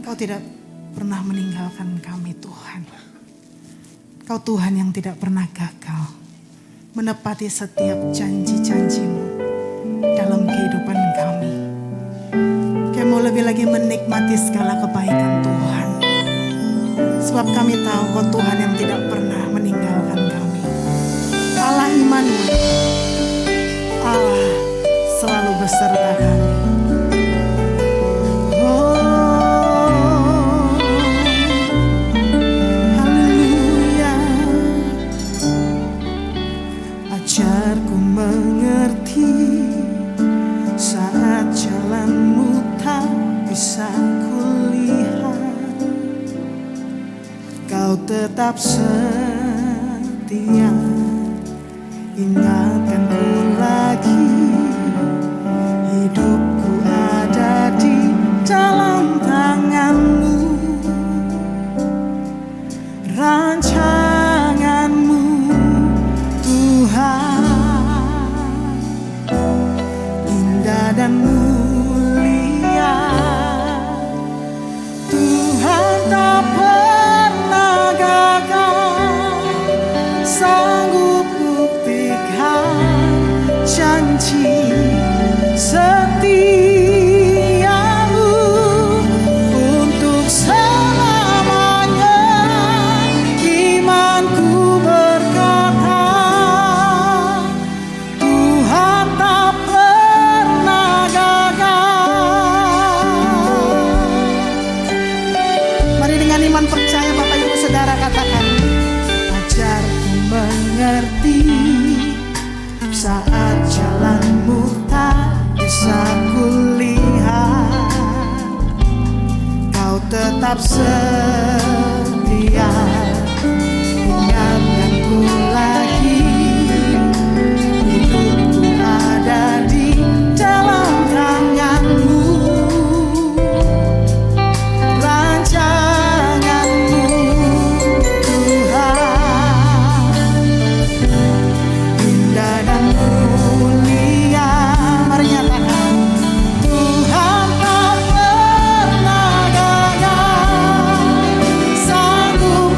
Kau tidak pernah meninggalkan kami Tuhan. Kau Tuhan yang tidak pernah gagal menepati setiap janji-janji-Mu dalam kehidupan kami. Kami mau lebih lagi menikmati segala kebaikan Tuhan. Sebab kami tahu Kau Tuhan yang tidak pernah meninggalkan kami. Allah Immanuel, Allah selalu beserta kami. Haleluya. Ajarku mengerti saat jalanmu tak bisa kulihat. Kau tetap setia, ingatkanku lagi, hidupku ada di dalam tangan-Mu, rancangan-Mu Tuhan, indah dan mulia. Tuhan tak pernah gagal, sanggup buktikan janji setia-Mu untuk selamanya. Imanku berkata, Tuhan tak pernah gagal. Mari dengan iman percaya Bapak Ibu Saudara katakan, ajarku mengerti saat jalanmu tak bisa kulihat. Kau tetap setia, ingatkanku lagi, hidupku ada di dalam tangan-Mu, rancangan-Mu Tuhan, indah dan mulia. Mari nyatakan, Tuhan tak pernah gagal, sanggup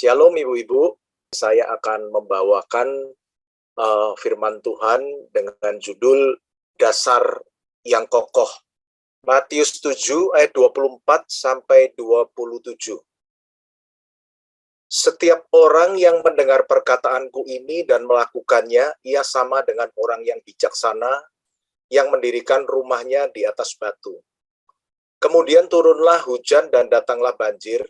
Shalom ibu-ibu, saya akan membawakan firman Tuhan dengan judul Dasar yang Kokoh. Matius 7 ayat 24 sampai 27. Setiap orang yang mendengar perkataanku ini dan melakukannya, ia sama dengan orang yang bijaksana yang mendirikan rumahnya di atas batu. Kemudian turunlah hujan dan datanglah banjir.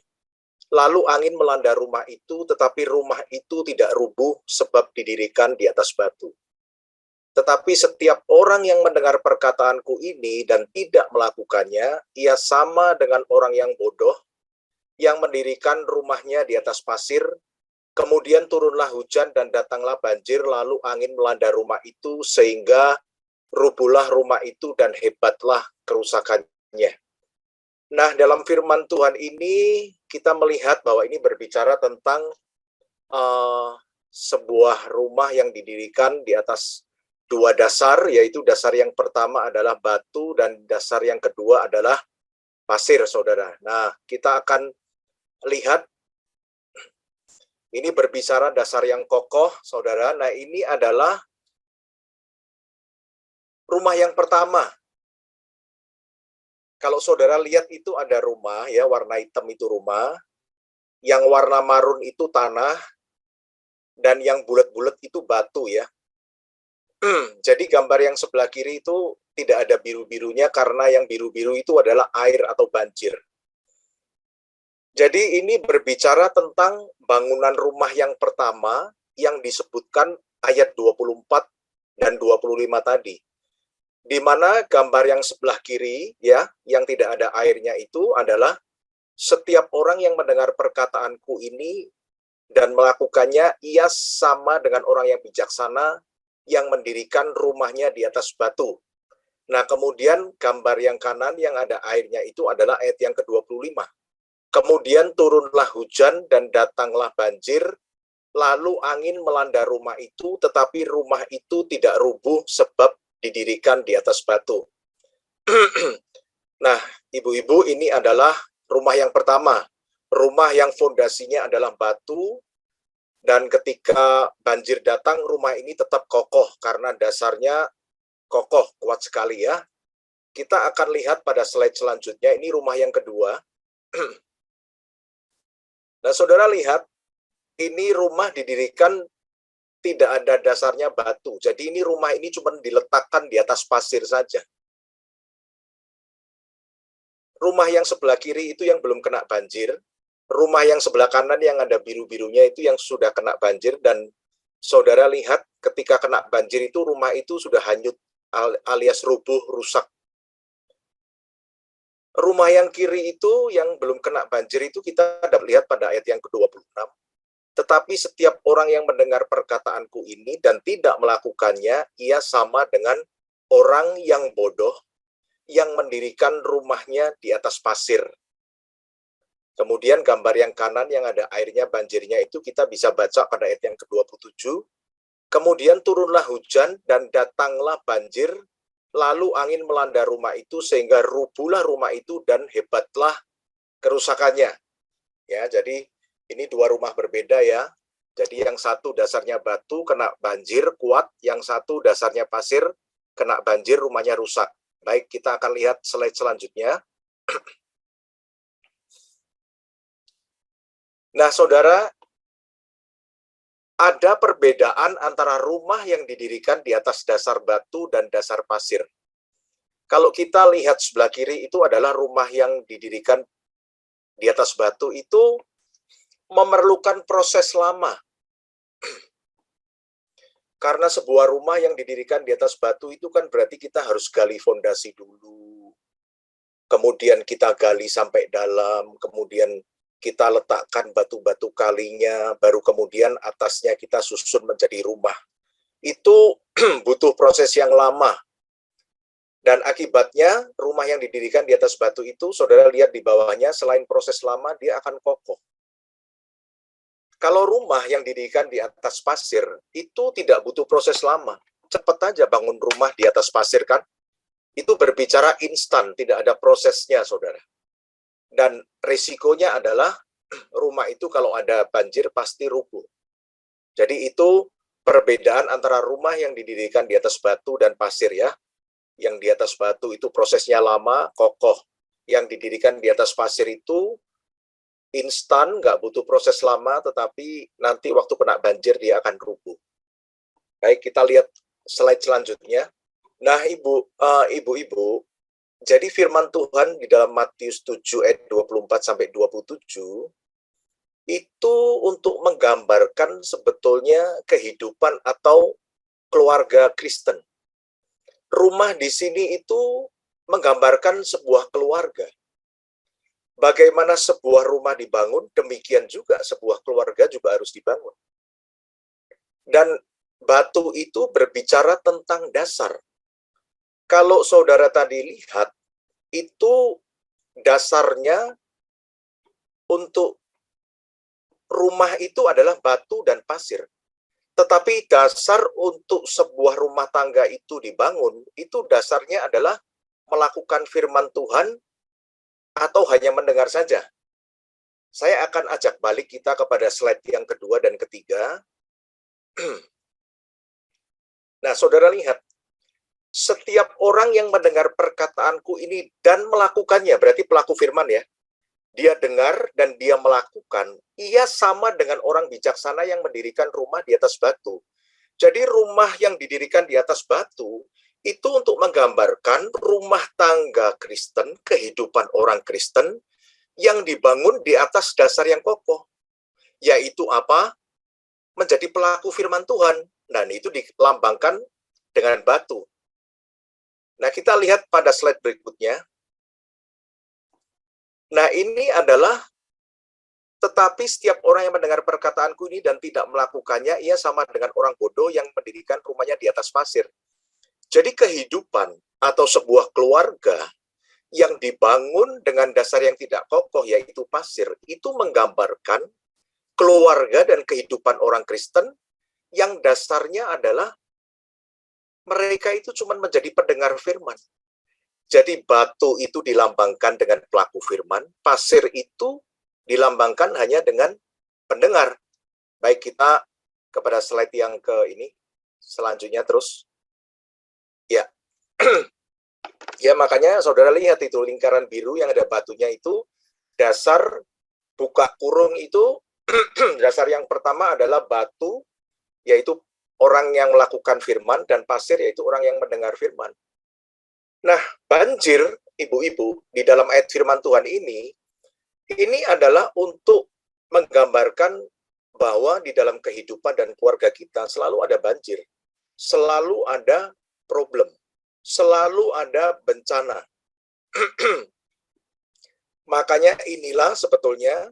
Lalu angin melanda rumah itu, tetapi rumah itu tidak rubuh sebab didirikan di atas batu. Tetapi setiap orang yang mendengar perkataanku ini dan tidak melakukannya, ia sama dengan orang yang bodoh, yang mendirikan rumahnya di atas pasir. Kemudian turunlah hujan dan datanglah banjir, lalu angin melanda rumah itu, sehingga rubuhlah rumah itu dan hebatlah kerusakannya. Nah, dalam firman Tuhan ini kita melihat bahwa ini berbicara tentang sebuah rumah yang didirikan di atas dua dasar, yaitu dasar yang pertama adalah batu dan dasar yang kedua adalah pasir, saudara. Nah, kita akan lihat ini berbicara dasar yang kokoh, saudara. Nah, ini adalah rumah yang pertama. Kalau saudara lihat itu ada rumah ya, warna hitam itu rumah, yang warna marun itu tanah, dan yang bulat-bulat itu batu ya. Jadi gambar yang sebelah kiri itu tidak ada biru-birunya karena yang biru-biru itu adalah air atau banjir. Jadi ini berbicara tentang bangunan rumah yang pertama yang disebutkan ayat 24 dan 25 tadi. Di mana gambar yang sebelah kiri ya, yang tidak ada airnya itu adalah setiap orang yang mendengar perkataanku ini dan melakukannya, ia sama dengan orang yang bijaksana yang mendirikan rumahnya di atas batu. Nah, kemudian gambar yang kanan yang ada airnya itu adalah ayat yang ke-25. Kemudian turunlah hujan dan datanglah banjir, lalu angin melanda rumah itu, tetapi rumah itu tidak rubuh sebab didirikan di atas batu. Nah, ibu-ibu, ini adalah rumah yang pertama. Rumah yang fondasinya adalah batu, dan ketika banjir datang, rumah ini tetap kokoh karena dasarnya kokoh, kuat sekali ya. Kita akan lihat pada slide selanjutnya, ini rumah yang kedua. Nah, saudara lihat, ini rumah didirikan tidak ada dasarnya batu. Jadi ini rumah ini cuma diletakkan di atas pasir saja. Rumah yang sebelah kiri itu yang belum kena banjir. Rumah yang sebelah kanan yang ada biru-birunya itu yang sudah kena banjir. Dan saudara lihat ketika kena banjir itu rumah itu sudah hanyut alias rubuh, rusak. Rumah yang kiri itu yang belum kena banjir itu kita dapat lihat pada ayat yang ke-26. Tetapi setiap orang yang mendengar perkataanku ini dan tidak melakukannya, ia sama dengan orang yang bodoh yang mendirikan rumahnya di atas pasir. Kemudian gambar yang kanan yang ada airnya, banjirnya itu kita bisa baca pada ayat yang ke-27. Kemudian turunlah hujan dan datanglah banjir, lalu angin melanda rumah itu sehingga rubuhlah rumah itu dan hebatlah kerusakannya. Ya, jadi ini dua rumah berbeda ya. Jadi yang satu dasarnya batu, kena banjir kuat. Yang satu dasarnya pasir, kena banjir, rumahnya rusak. Baik, kita akan lihat slide selanjutnya. Nah, saudara, ada perbedaan antara rumah yang didirikan di atas dasar batu dan dasar pasir. Kalau kita lihat sebelah kiri itu adalah rumah yang didirikan di atas batu, itu memerlukan proses lama. Karena sebuah rumah yang didirikan di atas batu itu kan berarti kita harus gali fondasi dulu. Kemudian kita gali sampai dalam, kemudian kita letakkan batu-batu kalinya, baru kemudian atasnya kita susun menjadi rumah. Itu butuh proses yang lama. Dan akibatnya rumah yang didirikan di atas batu itu, saudara lihat di bawahnya, selain proses lama, dia akan kokoh. Kalau rumah yang didirikan di atas pasir, itu tidak butuh proses lama. Cepat aja bangun rumah di atas pasir kan. Itu berbicara instan, tidak ada prosesnya, saudara. Dan risikonya adalah rumah itu kalau ada banjir pasti rubuh. Jadi itu perbedaan antara rumah yang didirikan di atas batu dan pasir ya. Yang di atas batu itu prosesnya lama, kokoh. Yang didirikan di atas pasir itu instan, nggak butuh proses lama, tetapi nanti waktu kena banjir dia akan rubuh. Baik, kita lihat slide selanjutnya. Nah, ibu-ibu, jadi firman Tuhan di dalam Matius 7 ayat 24 sampai 27 itu untuk menggambarkan sebetulnya kehidupan atau keluarga Kristen. Rumah di sini itu menggambarkan sebuah keluarga. Bagaimana sebuah rumah dibangun, demikian juga sebuah keluarga juga harus dibangun. Dan batu itu berbicara tentang dasar. Kalau saudara tadi lihat, itu dasarnya untuk rumah itu adalah batu dan pasir. Tetapi dasar untuk sebuah rumah tangga itu dibangun, itu dasarnya adalah melakukan firman Tuhan atau hanya mendengar saja. Saya akan ajak balik kita kepada slide yang kedua dan ketiga. Nah, saudara lihat, setiap orang yang mendengar perkataanku ini dan melakukannya, berarti pelaku firman ya, dia dengar dan dia melakukan, ia sama dengan orang bijaksana yang mendirikan rumah di atas batu. Jadi rumah yang didirikan di atas batu, itu untuk menggambarkan rumah tangga Kristen, kehidupan orang Kristen, yang dibangun di atas dasar yang kokoh. Yaitu apa? Menjadi pelaku firman Tuhan. Dan itu dilambangkan dengan batu. Nah, kita lihat pada slide berikutnya. Nah, ini adalah tetapi setiap orang yang mendengar perkataanku ini dan tidak melakukannya, ia sama dengan orang bodoh yang mendirikan rumahnya di atas pasir. Jadi kehidupan atau sebuah keluarga yang dibangun dengan dasar yang tidak kokoh, yaitu pasir, itu menggambarkan keluarga dan kehidupan orang Kristen yang dasarnya adalah mereka itu cuma menjadi pendengar firman. Jadi batu itu dilambangkan dengan pelaku firman, pasir itu dilambangkan hanya dengan pendengar. Baik, kita kepada slide yang selanjutnya terus. Ya. Ya, makanya saudara lihat itu lingkaran biru yang ada batunya itu, dasar buka kurung itu, dasar yang pertama adalah batu, yaitu orang yang melakukan firman, dan pasir yaitu orang yang mendengar firman. Nah, banjir, ibu-ibu, di dalam ayat firman Tuhan ini adalah untuk menggambarkan bahwa di dalam kehidupan dan keluarga kita selalu ada banjir, selalu ada problem, selalu ada bencana. Makanya inilah sebetulnya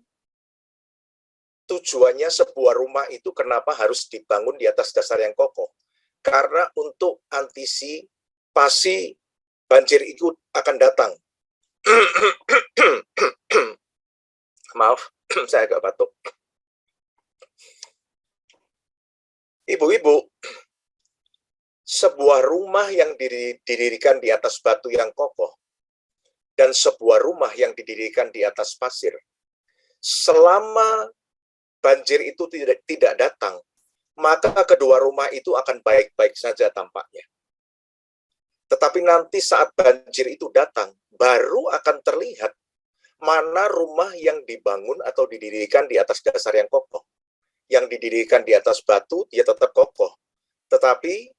tujuannya sebuah rumah itu kenapa harus dibangun di atas dasar yang kokoh. Karena untuk antisipasi banjir itu akan datang. Maaf, saya agak batuk. Ibu-ibu, sebuah rumah yang didirikan di atas batu yang kokoh dan sebuah rumah yang didirikan di atas pasir, selama banjir itu tidak datang, maka kedua rumah itu akan baik-baik saja tampaknya. Tetapi nanti saat banjir itu datang, baru akan terlihat mana rumah yang dibangun atau didirikan di atas dasar yang kokoh. Yang didirikan di atas batu, dia tetap kokoh. Tetapi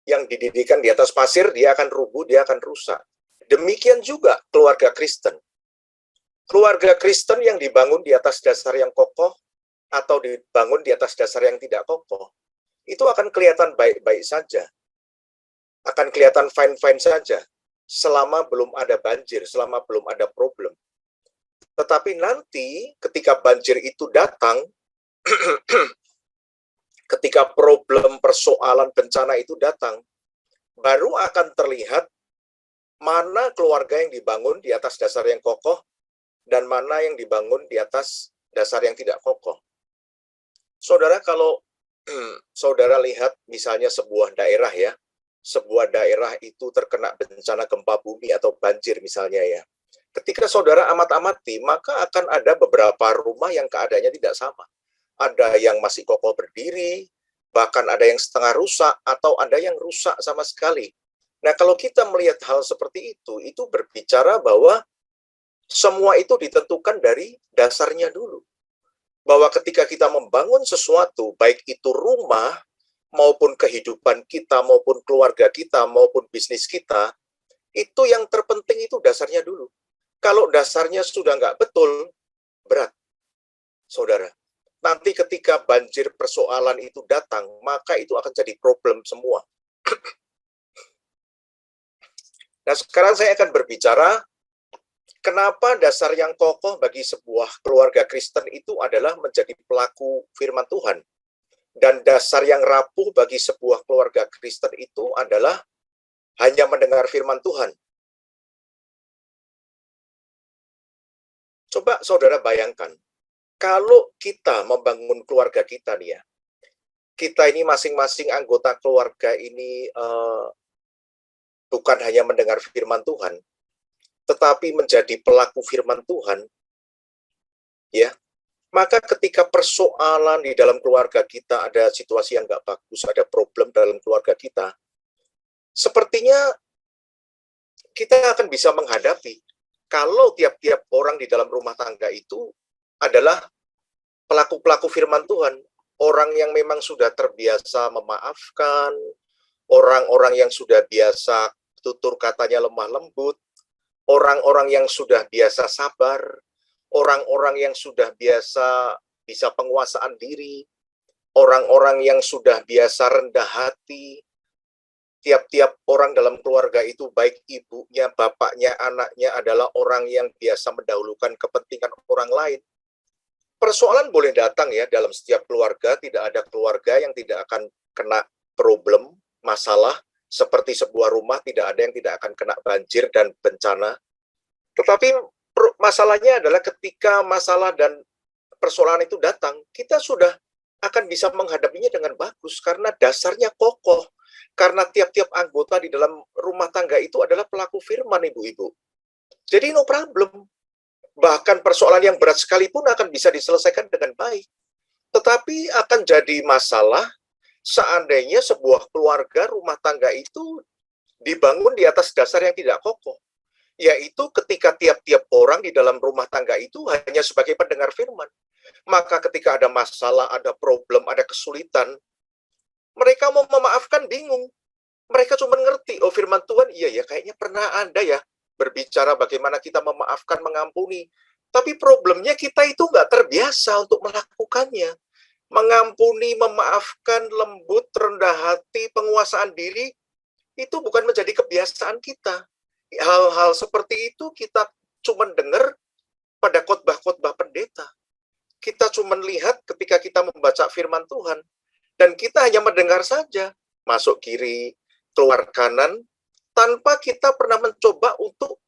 yang didirikan di atas pasir, dia akan rubuh, dia akan rusak. Demikian juga keluarga Kristen. Keluarga Kristen yang dibangun di atas dasar yang kokoh, atau dibangun di atas dasar yang tidak kokoh, itu akan kelihatan baik-baik saja. Akan kelihatan fine-fine saja, selama belum ada banjir, selama belum ada problem. Tetapi nanti ketika banjir itu datang, ketika problem, persoalan, bencana itu datang, baru akan terlihat mana keluarga yang dibangun di atas dasar yang kokoh dan mana yang dibangun di atas dasar yang tidak kokoh. Saudara, kalau saudara lihat misalnya sebuah daerah ya, sebuah daerah itu terkena bencana gempa bumi atau banjir misalnya ya. Ketika saudara amat-amati, maka akan ada beberapa rumah yang keadaannya tidak sama. Ada yang masih kokoh berdiri, bahkan ada yang setengah rusak, atau ada yang rusak sama sekali. Nah, kalau kita melihat hal seperti itu berbicara bahwa semua itu ditentukan dari dasarnya dulu. Bahwa ketika kita membangun sesuatu, baik itu rumah, maupun kehidupan kita, maupun keluarga kita, maupun bisnis kita, itu yang terpenting itu dasarnya dulu. Kalau dasarnya sudah nggak betul, berat, saudara. Nanti ketika banjir persoalan itu datang, maka itu akan jadi problem semua. Nah, sekarang saya akan berbicara kenapa dasar yang kokoh bagi sebuah keluarga Kristen itu adalah menjadi pelaku firman Tuhan. Dan dasar yang rapuh bagi sebuah keluarga Kristen itu adalah hanya mendengar firman Tuhan. Coba saudara bayangkan, kalau kita membangun keluarga kita nih ya, kita ini masing-masing anggota keluarga ini bukan hanya mendengar firman Tuhan, tetapi menjadi pelaku firman Tuhan, ya, maka ketika persoalan di dalam keluarga kita, ada situasi yang nggak bagus, ada problem dalam keluarga kita, sepertinya kita akan bisa menghadapi. Kalau tiap-tiap orang di dalam rumah tangga itu adalah pelaku-pelaku firman Tuhan, orang yang memang sudah terbiasa memaafkan, orang-orang yang sudah biasa tutur katanya lemah lembut, orang-orang yang sudah biasa sabar, orang-orang yang sudah biasa bisa penguasaan diri, orang-orang yang sudah biasa rendah hati. Tiap-tiap orang dalam keluarga itu, baik ibunya, bapaknya, anaknya, adalah orang yang biasa mendahulukan kepentingan orang lain. Persoalan boleh datang ya dalam setiap keluarga, tidak ada keluarga yang tidak akan kena problem, masalah, seperti sebuah rumah tidak ada yang tidak akan kena banjir dan bencana. Tetapi masalahnya adalah ketika masalah dan persoalan itu datang, kita sudah akan bisa menghadapinya dengan bagus, karena dasarnya kokoh. Karena tiap-tiap anggota di dalam rumah tangga itu adalah pelaku firman, ibu-ibu. Jadi no problem. Bahkan persoalan yang berat sekalipun akan bisa diselesaikan dengan baik. Tetapi akan jadi masalah seandainya sebuah keluarga rumah tangga itu dibangun di atas dasar yang tidak kokoh. Yaitu ketika tiap-tiap orang di dalam rumah tangga itu hanya sebagai pendengar firman. Maka ketika ada masalah, ada problem, ada kesulitan, mereka mau memaafkan bingung. Mereka cuma ngerti, oh firman Tuhan, iya ya, kayaknya pernah ada ya berbicara bagaimana kita memaafkan, mengampuni. Tapi problemnya kita itu nggak terbiasa untuk melakukannya. Mengampuni, memaafkan, lembut, rendah hati, penguasaan diri, itu bukan menjadi kebiasaan kita. Hal-hal seperti itu kita cuma dengar pada khotbah-khotbah pendeta. Kita cuma lihat ketika kita membaca firman Tuhan. Dan kita hanya mendengar saja, masuk kiri, keluar kanan, tanpa kita pernah mencoba untuk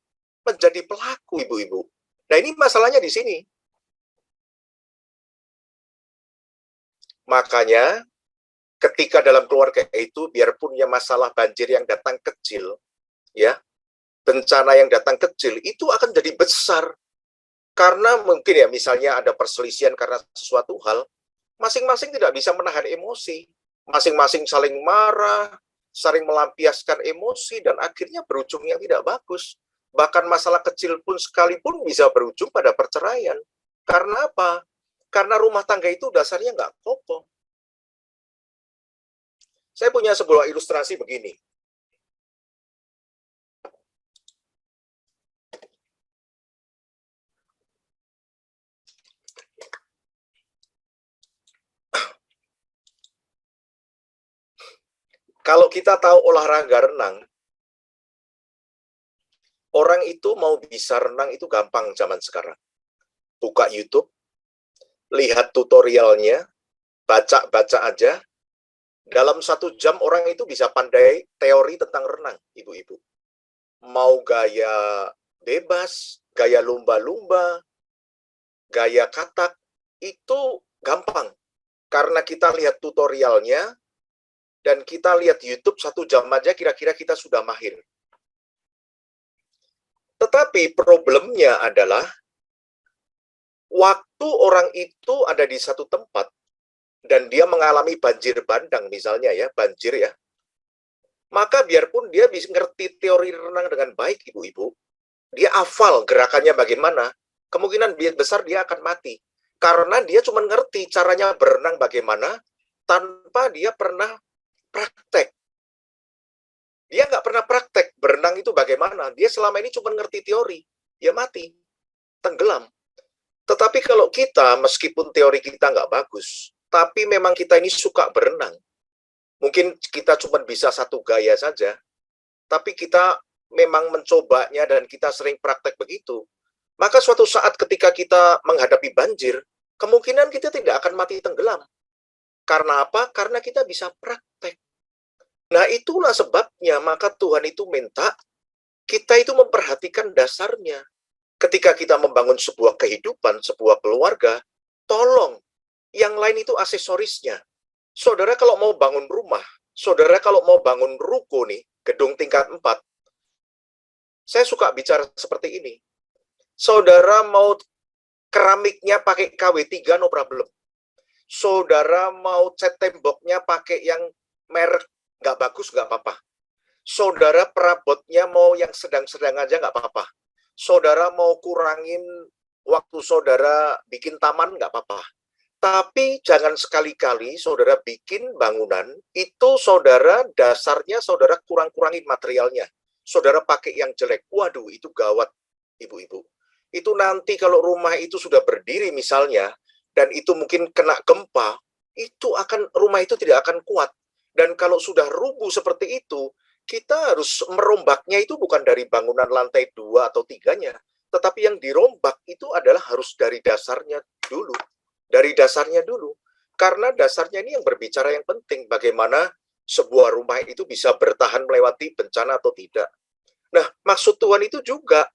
menjadi pelaku, ibu-ibu. Nah, ini masalahnya di sini. Makanya, ketika dalam keluarga itu, biarpun ya masalah banjir yang datang kecil, ya, bencana yang datang kecil, itu akan jadi besar. Karena mungkin ya, misalnya ada perselisihan karena sesuatu hal, masing-masing tidak bisa menahan emosi, masing-masing saling marah, saling melampiaskan emosi, dan akhirnya berujung yang tidak bagus. Bahkan masalah kecil pun sekalipun bisa berujung pada perceraian. Karena apa? Karena rumah tangga itu dasarnya nggak kokoh. Saya punya sebuah ilustrasi begini. Kalau kita tahu olahraga renang, orang itu mau bisa renang itu gampang zaman sekarang. Buka YouTube, lihat tutorialnya, baca-baca aja. Dalam 1 jam orang itu bisa pandai teori tentang renang, ibu-ibu. Mau gaya bebas, gaya lumba-lumba, gaya katak, itu gampang. Karena kita lihat tutorialnya, dan kita lihat YouTube 1 jam aja kira-kira kita sudah mahir. Tetapi problemnya adalah waktu orang itu ada di satu tempat dan dia mengalami banjir bandang misalnya ya, banjir ya. Maka biarpun dia bisa ngerti teori renang dengan baik, ibu-ibu, dia hafal gerakannya bagaimana, kemungkinan besar dia akan mati. Karena dia cuma ngerti caranya berenang bagaimana, tanpa dia pernah praktek. Dia nggak pernah praktek berenang itu bagaimana. Dia selama ini cuma ngerti teori. Dia mati, tenggelam. Tetapi kalau kita, meskipun teori kita nggak bagus, tapi memang kita ini suka berenang. Mungkin kita cuma bisa satu gaya saja, tapi kita memang mencobanya dan kita sering praktek begitu. Maka suatu saat ketika kita menghadapi banjir, kemungkinan kita tidak akan mati tenggelam. Karena apa? Karena kita bisa praktek. Nah, itulah sebabnya maka Tuhan itu minta kita itu memperhatikan dasarnya. Ketika kita membangun sebuah kehidupan, sebuah keluarga, tolong yang lain itu aksesorisnya. Saudara kalau mau bangun rumah, saudara kalau mau bangun ruko nih, gedung tingkat 4, saya suka bicara seperti ini. Saudara mau keramiknya pakai KW3, no problem. Saudara mau cat temboknya pakai yang merek nggak bagus, nggak apa-apa. Saudara perabotnya mau yang sedang-sedang aja nggak apa-apa. Saudara mau kurangin waktu saudara bikin taman nggak apa-apa. Tapi jangan sekali-kali saudara bikin bangunan, itu saudara dasarnya saudara kurang-kurangin materialnya. Saudara pakai yang jelek. Waduh, itu gawat, ibu-ibu. Itu nanti kalau rumah itu sudah berdiri misalnya, dan itu mungkin kena gempa, rumah itu tidak akan kuat. Dan kalau sudah rubuh seperti itu, kita harus merombaknya itu bukan dari bangunan lantai 2 atau 3-nya, tetapi yang dirombak itu adalah harus dari dasarnya dulu. Dari dasarnya dulu. Karena dasarnya ini yang berbicara yang penting, bagaimana sebuah rumah itu bisa bertahan melewati bencana atau tidak. Nah, maksud Tuhan itu juga,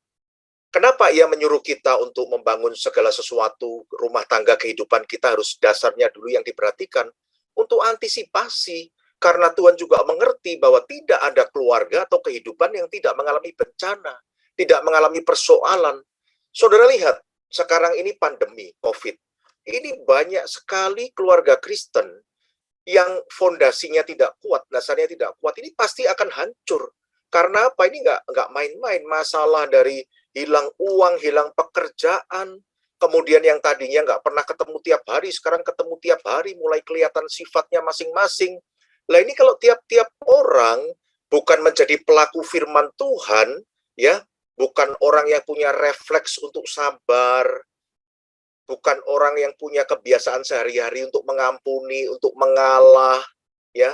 kenapa Ia menyuruh kita untuk membangun segala sesuatu, rumah tangga kehidupan kita harus dasarnya dulu yang diperhatikan, untuk antisipasi. Karena Tuhan juga mengerti bahwa tidak ada keluarga atau kehidupan yang tidak mengalami bencana, tidak mengalami persoalan. Saudara lihat, sekarang ini pandemi COVID. Ini banyak sekali keluarga Kristen yang fondasinya tidak kuat, dasarnya tidak kuat. Ini pasti akan hancur. Karena apa? Ini nggak main-main. Masalah dari hilang uang, hilang pekerjaan, kemudian yang tadinya nggak pernah ketemu tiap hari, sekarang ketemu tiap hari, mulai kelihatan sifatnya masing-masing. Lah ini kalau tiap-tiap orang bukan menjadi pelaku firman Tuhan, ya, bukan orang yang punya refleks untuk sabar, bukan orang yang punya kebiasaan sehari-hari untuk mengampuni, untuk mengalah, ya,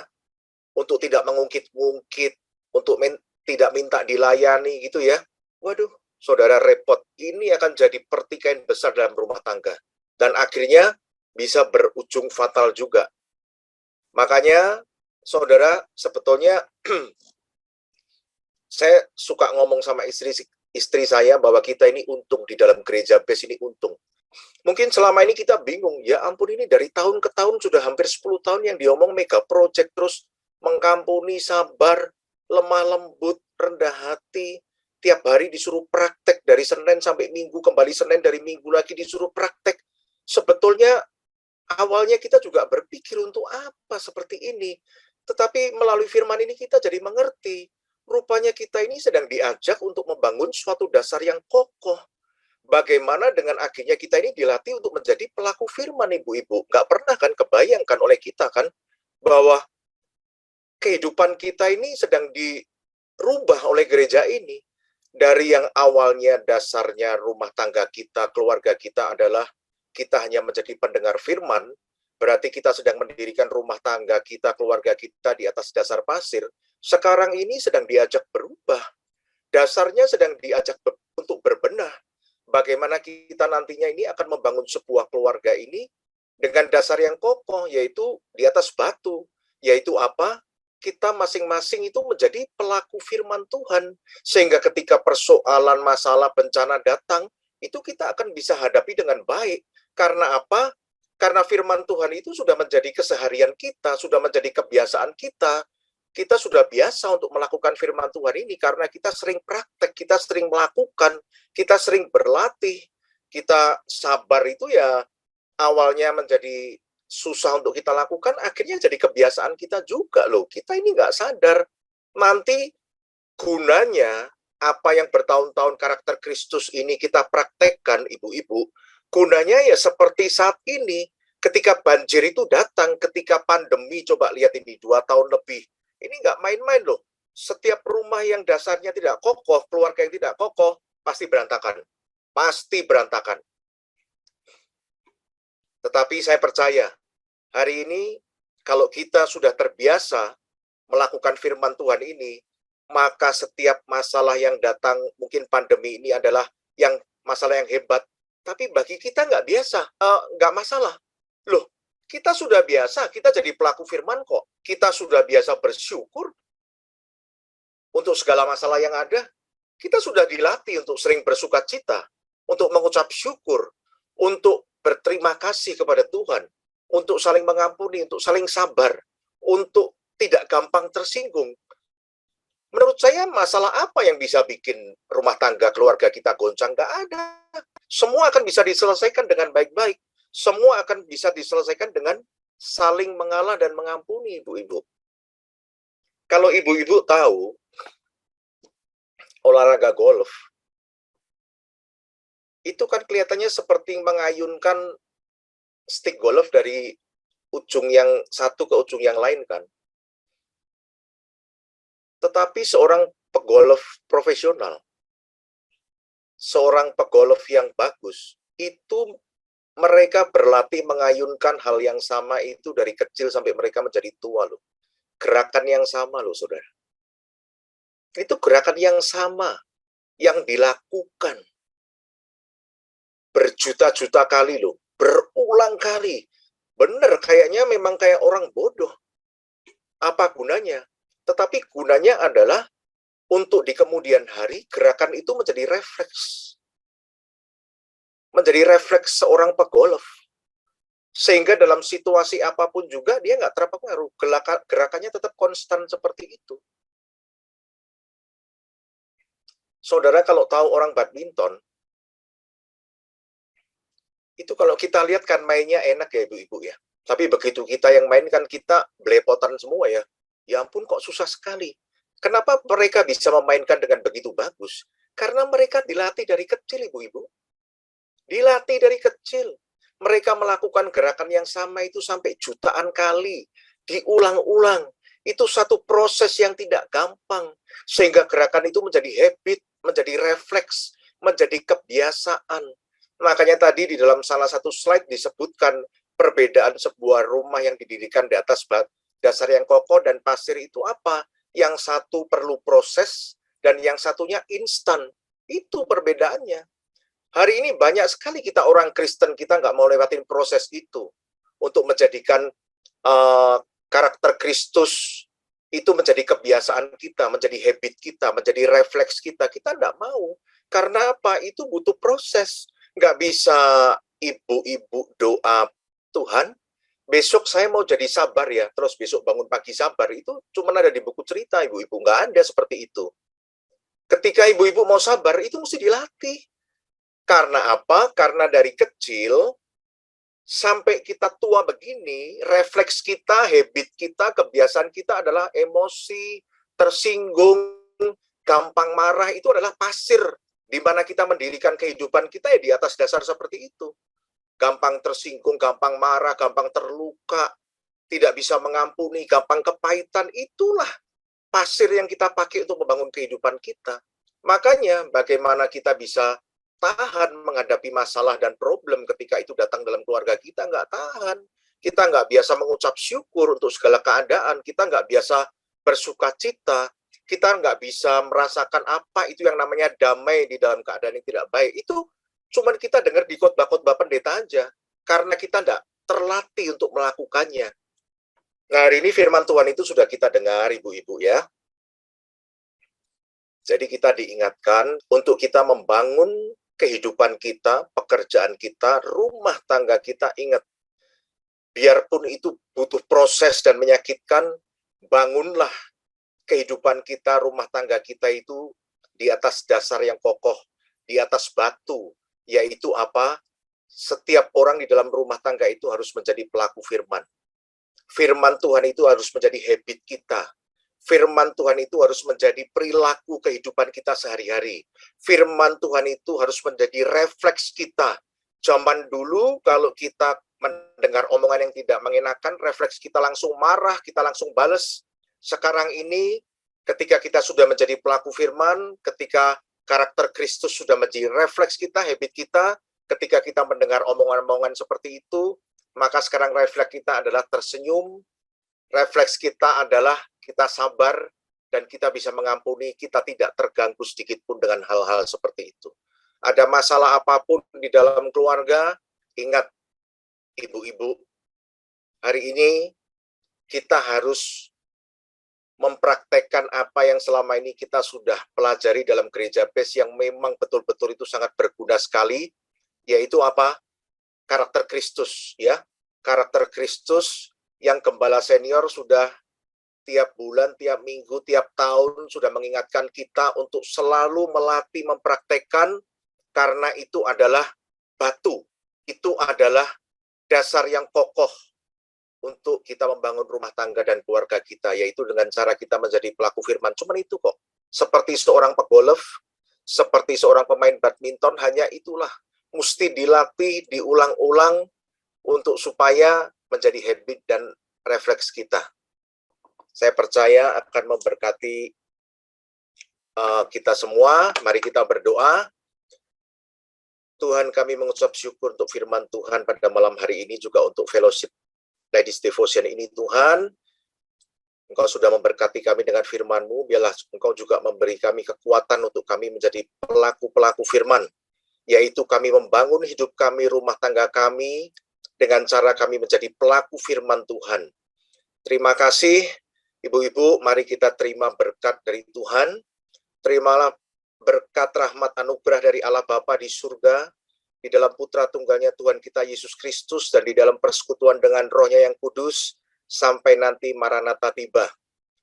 untuk tidak mengungkit-ungkit, untuk tidak minta dilayani gitu ya. Waduh, saudara repot. Ini akan jadi pertikaian besar dalam rumah tangga. Dan akhirnya bisa berujung fatal juga. Makanya, saudara, sebetulnya saya suka ngomong sama istri saya bahwa kita ini untung di dalam gereja BES ini untung. Mungkin selama ini kita bingung, ya ampun ini dari tahun ke tahun sudah hampir 10 tahun yang diomong mega project, terus mengampuni, sabar, lemah lembut, rendah hati, tiap hari disuruh praktek dari Senin sampai Minggu, kembali Senin dari Minggu lagi disuruh praktek. Sebetulnya awalnya kita juga berpikir untuk apa seperti ini. Tetapi melalui firman ini kita jadi mengerti. Rupanya kita ini sedang diajak untuk membangun suatu dasar yang kokoh. Bagaimana dengan akhirnya kita ini dilatih untuk menjadi pelaku firman, ibu-ibu. Nggak pernah kan kebayangkan oleh kita kan, bahwa kehidupan kita ini sedang dirubah oleh gereja ini. Dari yang awalnya dasarnya rumah tangga kita, keluarga kita adalah kita hanya menjadi pendengar firman, berarti kita sedang mendirikan rumah tangga kita, keluarga kita di atas dasar pasir. Sekarang ini sedang diajak berubah. Dasarnya sedang diajak untuk berbenah. Bagaimana kita nantinya ini akan membangun sebuah keluarga ini dengan dasar yang kokoh, yaitu di atas batu. Yaitu apa? Kita masing-masing itu menjadi pelaku firman Tuhan. Sehingga ketika persoalan, masalah, bencana datang, itu kita akan bisa hadapi dengan baik. Karena apa? Karena firman Tuhan itu sudah menjadi keseharian kita, sudah menjadi kebiasaan kita. kita sudah biasa untuk melakukan firman Tuhan ini karena kita sering praktek, kita sering melakukan, kita sering berlatih, kita sabar itu ya awalnya menjadi susah untuk kita lakukan, akhirnya jadi kebiasaan kita juga loh. Kita ini nggak sadar, nanti gunanya apa yang bertahun-tahun karakter Kristus ini kita praktekkan, ibu-ibu, gunanya ya seperti saat ini, ketika banjir itu datang, ketika pandemi, coba lihat ini 2 tahun lebih, ini nggak main-main loh. Setiap rumah yang dasarnya tidak kokoh, keluarga yang tidak kokoh, pasti berantakan. Pasti berantakan. Tetapi saya percaya, hari ini kalau kita sudah terbiasa melakukan firman Tuhan ini, maka setiap masalah yang datang, mungkin pandemi ini adalah masalah yang hebat, tapi bagi kita nggak biasa, nggak masalah. Loh, kita sudah biasa, kita jadi pelaku firman kok. Kita sudah biasa bersyukur untuk segala masalah yang ada. Kita sudah dilatih untuk sering bersuka cita, untuk mengucap syukur, untuk berterima kasih kepada Tuhan, untuk saling mengampuni, untuk saling sabar, untuk tidak gampang tersinggung. Menurut saya, masalah apa yang bisa bikin rumah tangga keluarga kita goncang? Nggak ada. Semua akan bisa diselesaikan dengan baik-baik. Semua akan bisa diselesaikan dengan saling mengalah dan mengampuni, ibu-ibu. Kalau ibu-ibu tahu, olahraga golf, itu kan kelihatannya seperti mengayunkan stick golf dari ujung yang satu ke ujung yang lain kan. Tetapi seorang pegolf profesional, seorang pegolf yang bagus, itu mereka berlatih mengayunkan hal yang sama itu dari kecil sampai mereka menjadi tua loh. Gerakan yang sama loh, saudara. Itu gerakan yang sama, yang dilakukan berjuta-juta kali loh, berulang kali. Bener, kayaknya memang kayak orang bodoh. Apa gunanya? Tetapi gunanya adalah untuk di kemudian hari, gerakan itu menjadi refleks. Menjadi refleks seorang pegolf. Sehingga dalam situasi apapun juga, dia nggak terpengaruh. Gerakannya tetap konstan seperti itu. Saudara kalau tahu orang badminton, itu kalau kita lihat kan mainnya enak ya ibu-ibu ya. Tapi begitu kita yang main kan kita belepotan semua ya. Ya ampun kok susah sekali. Kenapa mereka bisa memainkan dengan begitu bagus? Karena mereka dilatih dari kecil ibu-ibu. Dilatih dari kecil. Mereka melakukan gerakan yang sama itu sampai jutaan kali. Diulang-ulang. Itu satu proses yang tidak gampang. Sehingga gerakan itu menjadi habit, menjadi refleks, menjadi kebiasaan. Makanya tadi di dalam salah satu slide disebutkan perbedaan sebuah rumah yang didirikan di atas dasar yang kokoh dan pasir itu apa? Yang satu perlu proses dan yang satunya instan. Itu perbedaannya. Hari ini banyak sekali kita orang Kristen, kita nggak mau lewatin proses itu untuk menjadikan karakter Kristus itu menjadi kebiasaan kita, menjadi habit kita, menjadi refleks kita. Kita nggak mau. Karena apa? Itu butuh proses. Nggak bisa ibu-ibu doa, Tuhan, besok saya mau jadi sabar ya, terus besok bangun pagi sabar. Itu cuma ada di buku cerita, ibu-ibu. Nggak ada seperti itu. Ketika ibu-ibu mau sabar, itu mesti dilatih. Karena apa? Karena dari kecil sampai kita tua begini, refleks kita, habit kita, kebiasaan kita adalah emosi, tersinggung, gampang marah, itu adalah pasir di mana kita mendirikan kehidupan kita ya di atas dasar seperti itu. Gampang tersinggung, gampang marah, gampang terluka, tidak bisa mengampuni, gampang kepahitan, itulah pasir yang kita pakai untuk membangun kehidupan kita. Makanya bagaimana kita bisa tahan menghadapi masalah dan problem ketika itu datang dalam keluarga kita, nggak tahan. Kita nggak biasa mengucap syukur untuk segala keadaan, kita nggak biasa bersuka cita, kita nggak bisa merasakan apa itu yang namanya damai di dalam keadaan yang tidak baik. Itu cuma kita dengar di khotbah-khotbah pendeta aja, karena kita nggak terlatih untuk melakukannya. Nah, hari ini firman Tuhan itu sudah kita dengar, ibu-ibu ya. Jadi kita diingatkan untuk kita membangun kehidupan kita, pekerjaan kita, rumah tangga kita, ingat, biarpun itu butuh proses dan menyakitkan, bangunlah kehidupan kita, rumah tangga kita itu di atas dasar yang kokoh, di atas batu, yaitu apa? Setiap orang di dalam rumah tangga itu harus menjadi pelaku firman. Firman Tuhan itu harus menjadi habit kita. Firman Tuhan itu harus menjadi perilaku kehidupan kita sehari-hari. Firman Tuhan itu harus menjadi refleks kita. Zaman dulu kalau kita mendengar omongan yang tidak mengenakan, refleks kita langsung marah, kita langsung bales. Sekarang ini ketika kita sudah menjadi pelaku firman, ketika karakter Kristus sudah menjadi refleks kita, habit kita, ketika kita mendengar omongan-omongan seperti itu, maka sekarang refleks kita adalah tersenyum, refleks kita adalah kita sabar, dan kita bisa mengampuni, kita tidak terganggu sedikit pun dengan hal-hal seperti itu. Ada masalah apapun di dalam keluarga, ingat ibu-ibu, hari ini kita harus mempraktekkan apa yang selama ini kita sudah pelajari dalam gereja PES yang memang betul-betul itu sangat berguna sekali, yaitu apa? Karakter Kristus, ya. Karakter Kristus yang gembala senior sudah tiap bulan, tiap minggu, tiap tahun sudah mengingatkan kita untuk selalu melatih, mempraktekkan, karena itu adalah batu, itu adalah dasar yang kokoh untuk kita membangun rumah tangga dan keluarga kita, yaitu dengan cara kita menjadi pelaku firman. Cuman itu kok, seperti seorang pegolf, seperti seorang pemain badminton, hanya itulah, mesti dilatih, diulang-ulang, untuk supaya menjadi habit dan refleks kita. Saya percaya akan memberkati kita semua. Mari kita berdoa. Tuhan, kami mengucap syukur untuk firman Tuhan pada malam hari ini, juga untuk fellowship Ladies Devotion ini. Tuhan, Engkau sudah memberkati kami dengan firman-Mu, biarlah Engkau juga memberi kami kekuatan untuk kami menjadi pelaku-pelaku firman, yaitu kami membangun hidup kami, rumah tangga kami, dengan cara kami menjadi pelaku firman Tuhan. Terima kasih, ibu-ibu, mari kita terima berkat dari Tuhan. Terimalah berkat, rahmat, anugerah dari Allah Bapa di surga, di dalam Putra Tunggalnya Tuhan kita Yesus Kristus, dan di dalam persekutuan dengan Roh-Nya yang kudus, sampai nanti Maranatha tiba.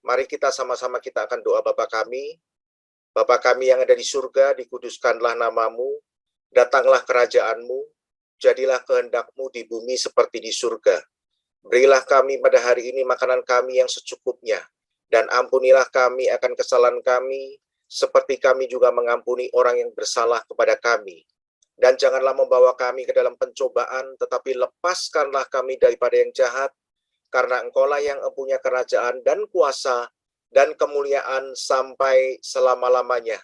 Mari kita sama-sama kita akan doa. Bapa kami yang ada di surga, dikuduskanlah nama-Mu, datanglah kerajaan-Mu, jadilah kehendak-Mu di bumi seperti di surga. Berilah kami pada hari ini makanan kami yang secukupnya, dan ampunilah kami akan kesalahan kami, seperti kami juga mengampuni orang yang bersalah kepada kami. Dan janganlah membawa kami ke dalam pencobaan, tetapi lepaskanlah kami daripada yang jahat, karena Engkaulah yang mempunyai kerajaan dan kuasa dan kemuliaan sampai selama-lamanya.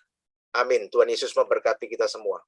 Amin. Tuhan Yesus memberkati kita semua.